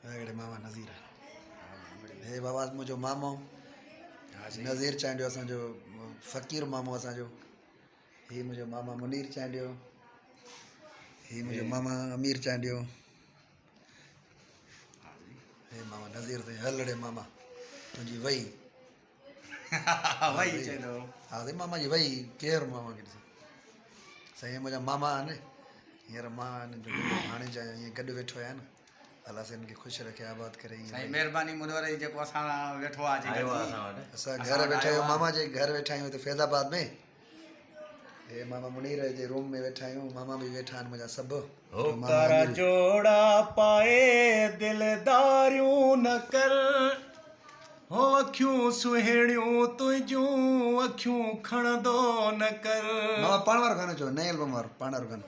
वागड़े मामा नज़ीर हे बाबा मुझो मामो नज़ीर चांडियो असांजो फ़कीर मामो असांजो ही मुझो मामा मुनीर चांडियो ही मुझो मामा अमीर चांडियो हे मामा नज़ीर से हलड़े मामा तुझी वही वही चलो हाँ दे मामा जी वही केर मामा के सही मुझा मामा ने हींअर मां जो हाणे जा ईअं गॾु वेठो आहियां न अलाह से इनखे ख़ुशि रखे आबाद करे साईं महिरबानी मुनवर जी जेको असां वेठो आहे आयो आहे असां वटि। असां घर वेठा आहियूं मामा जे घर वेठा आहियूं हिते फैज़ाबाद में हे मामा मुनीर जे रूम में वेठा आहियूं मामा बि वेठा आहिनि मुंहिंजा सभु होकारा जोड़ा पाए दिलदारियूं न कर हो अखियूं सुहिणियूं तुंहिंजूं अखियूं खणंदो न कर मामा पाण वारो गानो चओ नए एल्बम वारो पाण वारो गानो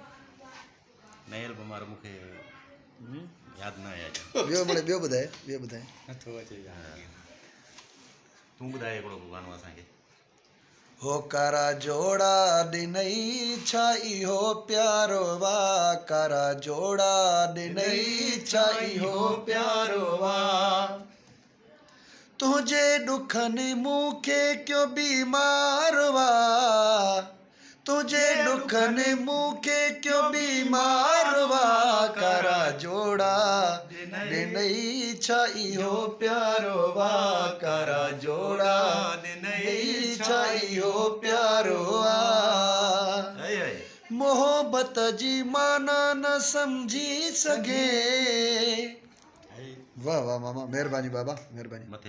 नए एल्बम वारो मूंखे यादि न आहे ॿियो ॿुधाए नथो अचे तूं ॿुधाए हिकिड़ो गानो असांखे होकारा जोड़ा ॾिनई छा इहो प्यारो वा कारा जोड़ा ॾिनई छा इहो प्यारो वा तुंहिंजे ॾुखनि मूंखे क्यों बीमार वा तुझे ॾुखनि मूंखे क्यों बीमार वा कारा जोड़ा ॾिनई छा इहो प्यारो वा कारा जोड़ा ॾिनई छा इहो प्यारो वा मोहब्बत जी माना न सम्झी सघे वाह वाह मामा महिरबानी बाबा महिरबानी।